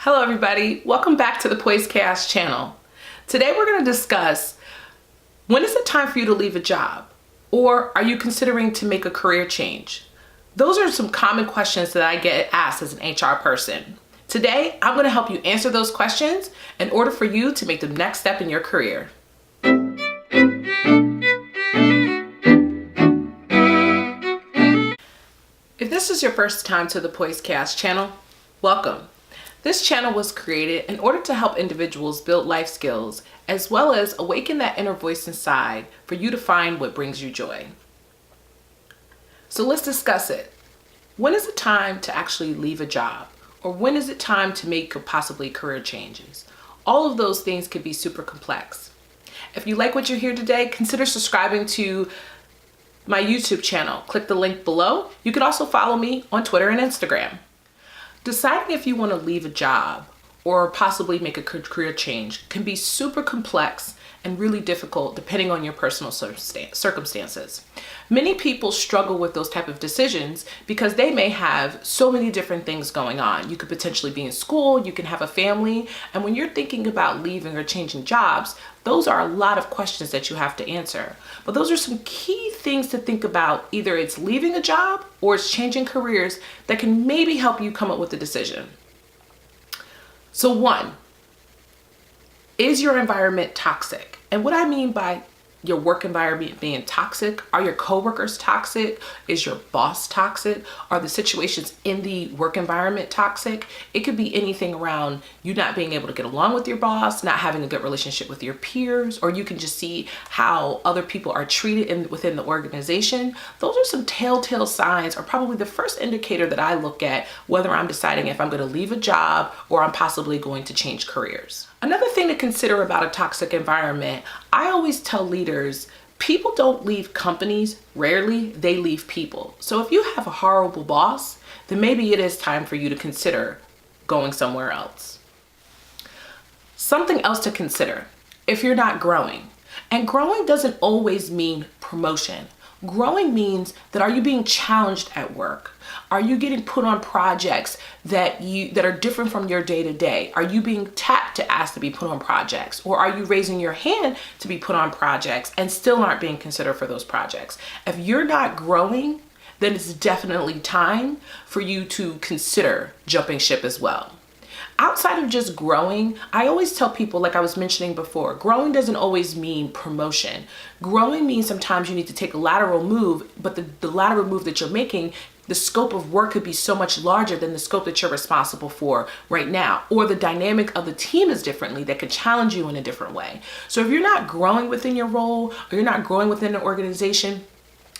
Hello everybody, welcome back to the Poised Chaos channel. Today we're going to discuss when is it time for you to leave a job, or are you considering to make a career change? Those are some common questions that I get asked as an HR person. Today I'm going to help you answer those questions in order for you to make the next step in your career. If this is your first time to the Poised Chaos channel, welcome. This channel was created in order to help individuals build life skills as well as awaken that inner voice inside for you to find what brings you joy. So let's discuss it. When is it time to actually leave a job? Or when is it time to make possibly career changes? All of those things can be super complex. If you like what you hear today, consider subscribing to my YouTube channel. Click the link below. You can also follow me on Twitter and Instagram. Deciding if you want to leave a job or possibly make a career change can be super complex and really difficult depending on your personal circumstances. Many people struggle with those type of decisions because they may have so many different things going on. You could potentially be in school, you can have a family, and when you're thinking about leaving or changing jobs, those are a lot of questions that you have to answer. But those are some key things to think about. Either it's leaving a job or it's changing careers that can maybe help you come up with a decision. So one, is your environment toxic? And what I mean by your work environment being toxic, are your coworkers toxic? Is your boss toxic? Are the situations in the work environment toxic? It could be anything around you not being able to get along with your boss, not having a good relationship with your peers, or you can just see how other people are treated within the organization. Those are some telltale signs, or probably the first indicator that I look at whether I'm deciding if I'm going to leave a job or I'm possibly going to change careers. Another thing to consider about a toxic environment, I always tell leaders, people don't leave companies, rarely they leave people. So if you have a horrible boss, then maybe it is time for you to consider going somewhere else. Something else to consider, if you're not growing. And growing doesn't always mean promotion. Growing means that are you being challenged at work? Are you getting put on projects that are different from your day-to-day? Are you being tapped to ask to be put on projects? Or are you raising your hand to be put on projects and still aren't being considered for those projects? If you're not growing, then it's definitely time for you to consider jumping ship as well. Outside of just growing, I always tell people, like I was mentioning before, growing doesn't always mean promotion. Growing means sometimes you need to take a lateral move, but the lateral move that you're making, the scope of work could be so much larger than the scope that you're responsible for right now. Or the dynamic of the team is differently that could challenge you in a different way. So if you're not growing within your role or you're not growing within an organization,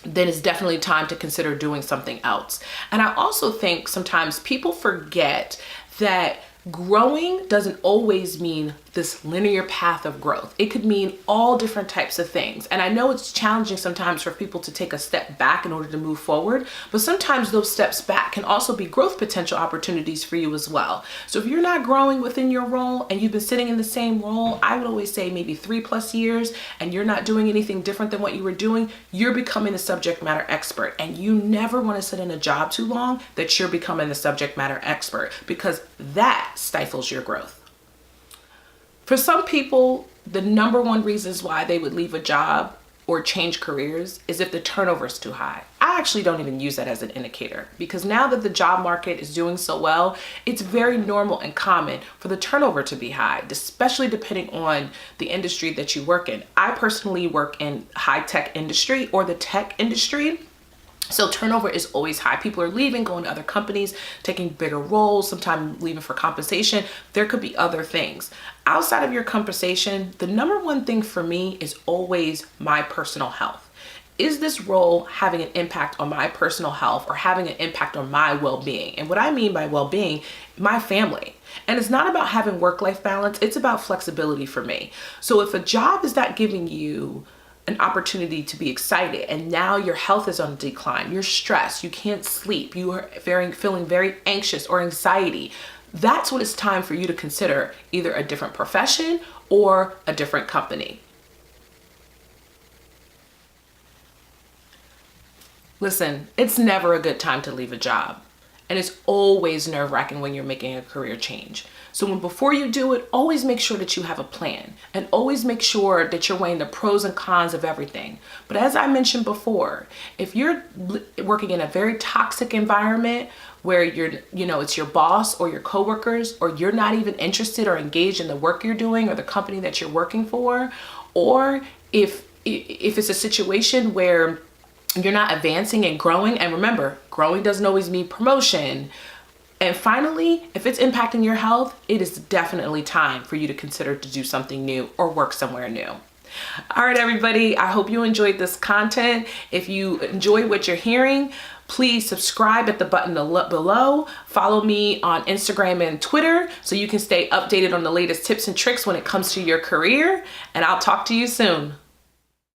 then it's definitely time to consider doing something else. And I also think sometimes people forget that growing doesn't always mean this linear path of growth. It could mean all different types of things. And I know it's challenging sometimes for people to take a step back in order to move forward, but sometimes those steps back can also be growth potential opportunities for you as well. So if you're not growing within your role and you've been sitting in the same role, I would always say maybe 3+ years, and you're not doing anything different than what you were doing, you're becoming a subject matter expert. And you never want to sit in a job too long that you're becoming a subject matter expert, because that stifles your growth. For some people, the number one reasons why they would leave a job or change careers is if the turnover is too high. I actually don't even use that as an indicator, because now that the job market is doing so well, it's very normal and common for the turnover to be high, especially depending on the industry that you work in. I personally work in high-tech industry or the tech industry. So turnover is always high. People are leaving, going to other companies, taking bigger roles, sometimes leaving for compensation. There could be other things. Outside of your compensation, the number one thing for me is always my personal health. Is this role having an impact on my personal health or having an impact on my well-being? And what I mean by well-being, my family. And it's not about having work-life balance, it's about flexibility for me. So if a job is not giving you an opportunity to be excited, and now your health is on decline, you're stressed, you can't sleep, you are feeling very anxious or anxiety, that's when it's time for you to consider either a different profession or a different company. Listen, it's never a good time to leave a job. And it's always nerve-wracking when you're making a career change. So before you do it, always make sure that you have a plan and always make sure that you're weighing the pros and cons of everything. But as I mentioned before, if you're working in a very toxic environment where it's your boss or your coworkers, or you're not even interested or engaged in the work you're doing or the company that you're working for, or if it's a situation where you're not advancing and growing, and remember, growing doesn't always mean promotion. And finally, if it's impacting your health, it is definitely time for you to consider to do something new or work somewhere new. All right, everybody, I hope you enjoyed this content. If you enjoy what you're hearing, please subscribe at the button below. Follow me on Instagram and Twitter so you can stay updated on the latest tips and tricks when it comes to your career. And I'll talk to you soon.